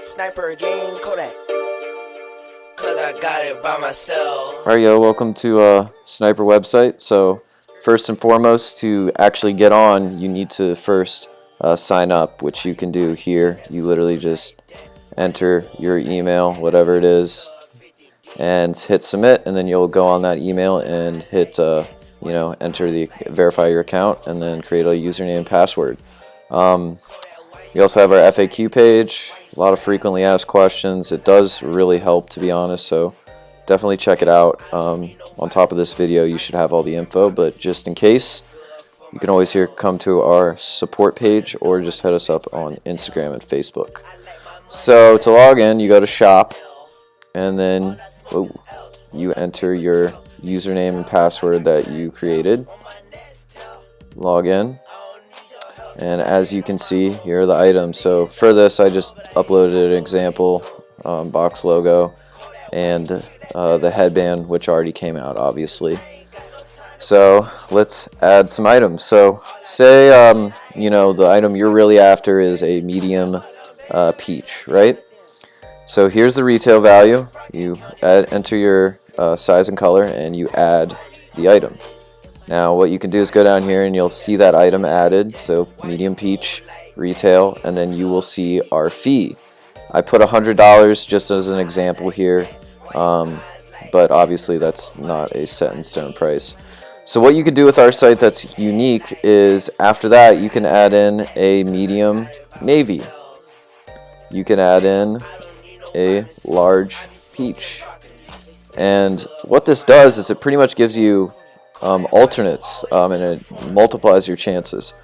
Sniper again, Kodak. Cause I got it by myself. Alright, yo, welcome to Sniperrr website. So first and foremost, to actually get on, you need to first sign up, which you can do here. You literally just enter your email, whatever it is, and hit submit, and then you'll go on that email and hit verify your account, and then create a username and password. We also have our FAQ page, a lot of frequently asked questions. It does really help, to be honest, so definitely check it out. On top of this video, you should have all the info, but just in case, you can always come to our support page or just hit us up on Instagram and Facebook. So to log in, you go to shop, and then you enter your username and password that you created. Log in, and as you can see, here are the items. So for this, I just uploaded an example box logo and the headband, which already came out, obviously. So let's add some items. So say the item you're really after is a medium peach, right? So here's the retail value. You enter your size and color, and you add the item. Now what you can do is go down here and you'll see that item added, so medium peach, retail, and then you will see our fee. I put $100 just as an example here, but obviously that's not a set in stone price. So what you could do with our site that's unique is after that you can add in a medium navy. You can add in a large peach. And what this does is it pretty much gives you alternates, and it multiplies your chances.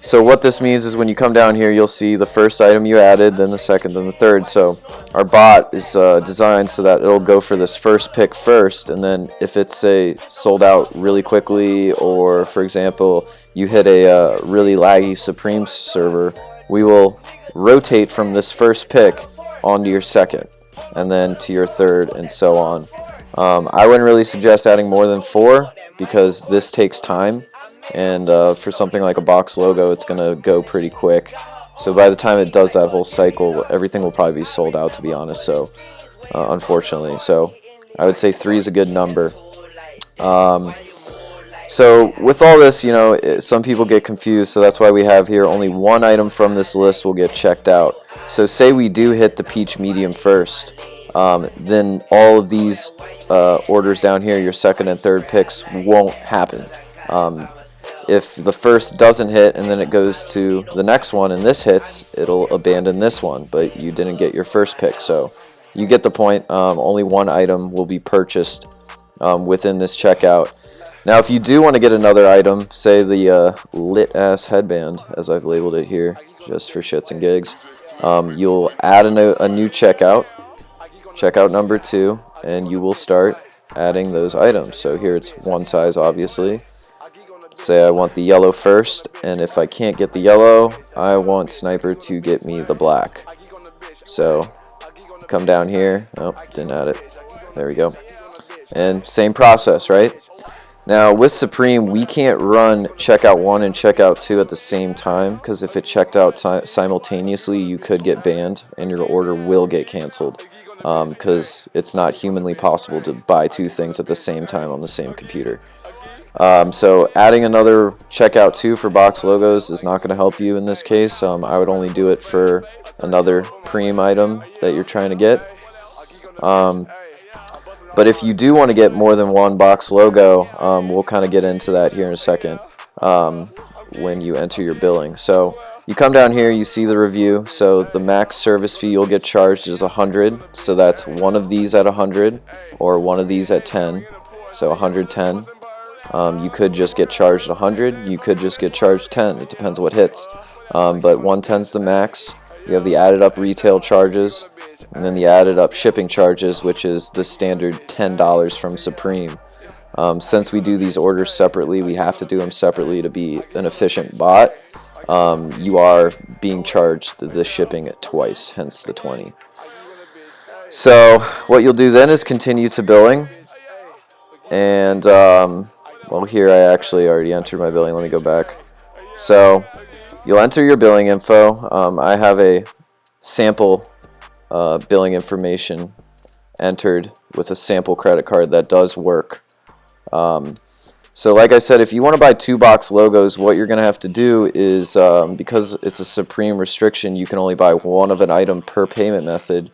So what this means is when you come down here, you'll see the first item you added, then the second, then the third. So our bot is designed so that it'll go for this first pick first, and then if it's sold out really quickly, or for example you hit a really laggy Supreme server, we will rotate from this first pick onto your second, and then to your third, and so on. I wouldn't really suggest adding more than 4 because this takes time, and for something like a box logo, it's gonna go pretty quick. So by the time it does that whole cycle, everything will probably be sold out, to be honest. So unfortunately, so I would say 3 is a good number. So with all this, some people get confused, so that's why we have here only one item from this list will get checked out. So say we do hit the peach medium first, then all of these orders down here, your second and third picks, won't happen. If the first doesn't hit and then it goes to the next one and this hits, it'll abandon this one, but you didn't get your first pick. So you get the point. Only one item will be purchased within this checkout. Now if you do want to get another item, say the lit ass headband, as I've labeled it here just for shits and gigs, you'll add a new checkout number 2, and you will start adding those items. So here it's one size, obviously. Say I want the yellow first, and if I can't get the yellow, I want Sniperrr to get me the black. So come down here. Oh, didn't add it. There we go. And same process, right? Now with Supreme, we can't run checkout 1 and checkout 2 at the same time, because if it checked out simultaneously, you could get banned and your order will get canceled, because it's not humanly possible to buy 2 things at the same time on the same computer. So adding another checkout 2 for box logos is not going to help you in this case. I would only do it for another Preem item that you're trying to get. But if you do want to get more than one box logo, we'll kind of get into that here in a second when you enter your billing. So you come down here, you see the review. So the max service fee you'll get charged is 100. So that's one of these at 100 or one of these at 10. So 110. You could just get charged 100. You could just get charged 10. It depends what hits. But 110 is the max. You have the added up retail charges, and then the added up shipping charges, which is the standard $10 from Supreme. Since we do these orders separately, we have to do them separately to be an efficient bot. You are being charged the shipping twice, hence the 20. So what you'll do then is continue to billing, and well, here I actually already entered my billing. Let me go back. So you'll enter your billing info. I have a sample billing information entered with a sample credit card that does work. So like I said, if you want to buy 2 box logos, what you're going to have to do is, because it's a Supreme restriction, you can only buy one of an item per payment method.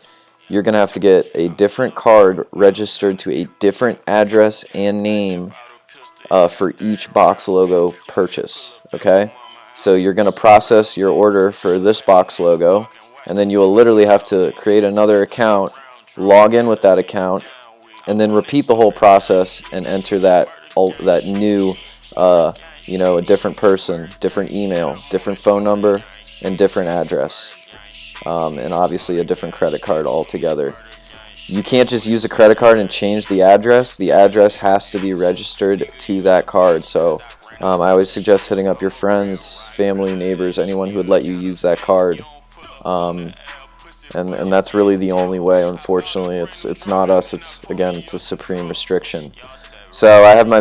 You're going to have to get a different card registered to a different address and name for each box logo purchase. Okay? So you're going to process your order for this box logo, and then you will literally have to create another account, log in with that account, and then repeat the whole process and enter that new, a different person, different email, different phone number, and different address, and obviously a different credit card altogether. You can't just use a credit card and change the address. The address has to be registered to that card. So I always suggest hitting up your friends, family, neighbors, anyone who would let you use that card. And that's really the only way. Unfortunately, it's not us. It's a Supreme restriction. So I have my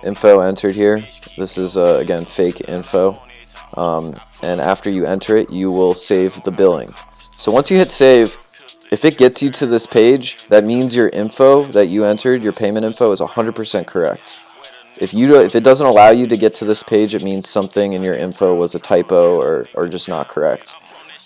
info entered here. This is again fake info. And after you enter it, you will save the billing. So once you hit save, if it gets you to this page, that means your info that you entered, your payment info, is 100% correct. If it doesn't allow you to get to this page, it means something in your info was a typo or just not correct.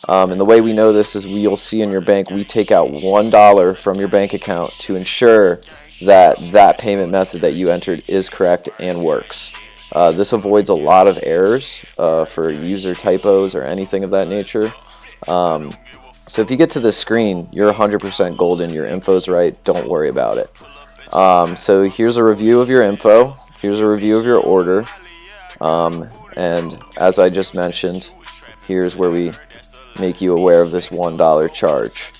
And the way we know this is you'll see in your bank, we take out $1 from your bank account to ensure that payment method that you entered is correct and works. This avoids a lot of errors for user typos or anything of that nature. So if you get to this screen, you're 100% golden, your info's right, don't worry about it. So here's a review of your info, here's a review of your order, and as I just mentioned, here's where we make you aware of this $1 charge.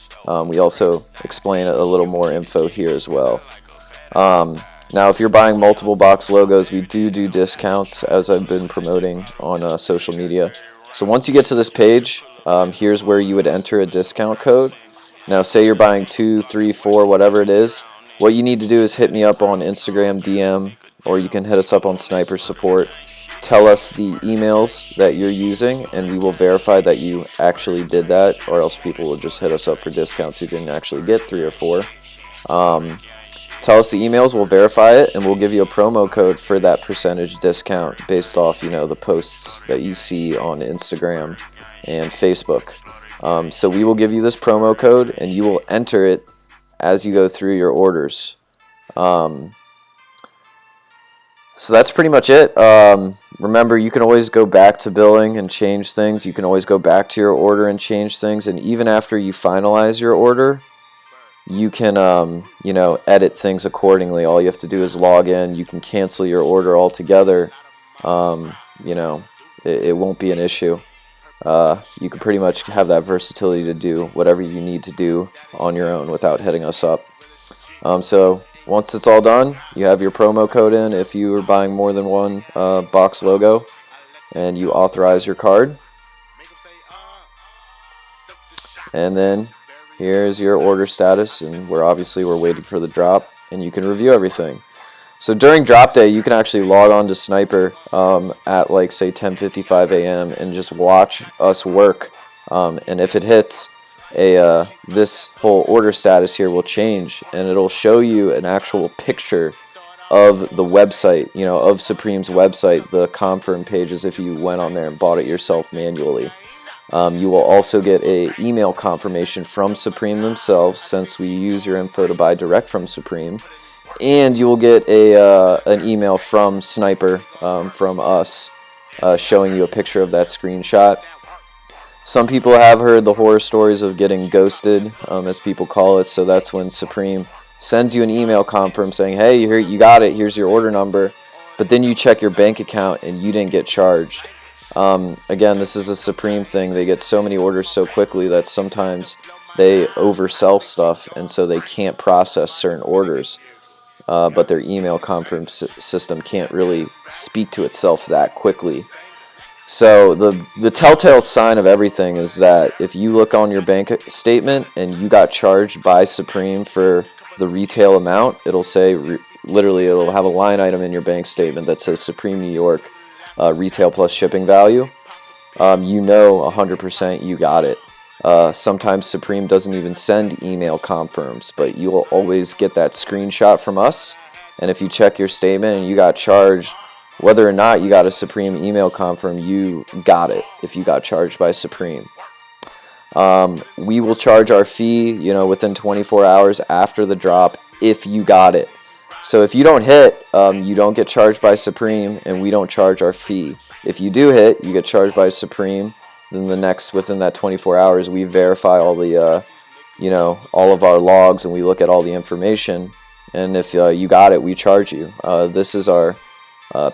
We also explain a little more info here as well. Now if you're buying multiple box logos, we do discounts, as I've been promoting on social media. So once you get to this page, here's where you would enter a discount code. Now say you're buying 2, 3, 4, whatever it is, what you need to do is hit me up on Instagram DM, or you can hit us up on Sniperrr support. Tell us the emails that you're using, and we will verify that you actually did that, or else people will just hit us up for discounts who didn't actually get 3 or 4. Tell us the emails, we'll verify it, and we'll give you a promo code for that percentage discount based off, the posts that you see on Instagram and Facebook. So we will give you this promo code, and you will enter it as you go through your orders. So that's pretty much it. Remember, you can always go back to billing and change things. You can always go back to your order and change things. And even after you finalize your order, you can, edit things accordingly. All you have to do is log in. You can cancel your order altogether. It won't be an issue. You can pretty much have that versatility to do whatever you need to do on your own without hitting us up. So once it's all done, you have your promo code in if you are buying more than one box logo, and you authorize your card. And then here's your order status, and we're waiting for the drop, and you can review everything. So during drop day, you can actually log on to Sniperrr at say 10:55 a.m. and just watch us work. And if it hits, this whole order status here will change, and it'll show you an actual picture of the website, of Supreme's website, the confirm pages if you went on there and bought it yourself manually. You will also get an email confirmation from Supreme themselves, since we use your info to buy direct from Supreme. And you will get an email from Sniperrr, from us, showing you a picture of that screenshot. Some people have heard the horror stories of getting ghosted, as people call it. So that's when Supreme sends you an email confirm saying, hey, you got it, here's your order number. But then you check your bank account and you didn't get charged. Again, this is a Supreme thing. They get so many orders so quickly that sometimes they oversell stuff, and so they can't process certain orders. But their email confirm system can't really speak to itself that quickly. So the telltale sign of everything is that if you look on your bank statement and you got charged by Supreme for the retail amount, it'll say, literally, it'll have a line item in your bank statement that says Supreme New York, retail plus shipping value. 100% you got it. Sometimes Supreme doesn't even send email confirms, but you will always get that screenshot from us. And if you check your statement and you got charged, whether or not you got a Supreme email confirm, you got it if you got charged by Supreme. We will charge our fee, within 24 hours after the drop if you got it. So if you don't hit, you don't get charged by Supreme, and we don't charge our fee. If you do hit, you get charged by Supreme. Then within that 24 hours, we verify all the, all of our logs, and we look at all the information. And if you got it, we charge you. This is our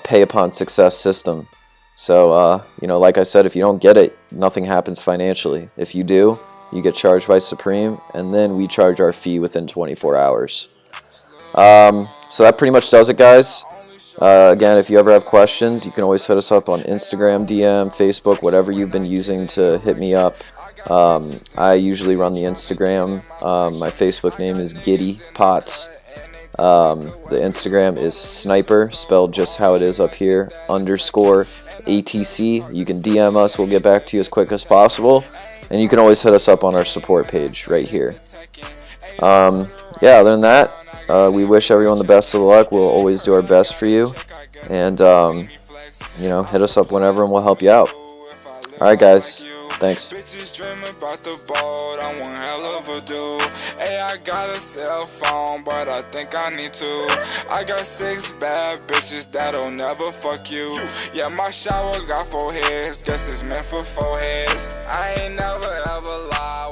pay upon success system. So, like I said, if you don't get it, nothing happens financially. If you do, you get charged by Supreme, and then we charge our fee within 24 hours. So that pretty much does it, guys. Again, if you ever have questions, you can always hit us up on Instagram, DM, Facebook, whatever you've been using to hit me up. I usually run the Instagram. My Facebook name is Giddy Potts. The Instagram is Sniperrr, spelled just how it is up here, _ATC. You can DM us. We'll get back to you as quick as possible. And you can always hit us up on our support page right here. Other than that, we wish everyone the best of luck. We'll always do our best for you. And, hit us up whenever and we'll help you out. Alright, guys. Thanks. Bitches dream about the boat, I'm one hell of a dude. Hey, I got a cell phone, but I think I need to. I got 6 bad bitches that'll never fuck you. Yeah, my shower got 4 heads, guess it's meant for 4 heads. I ain't never ever lied.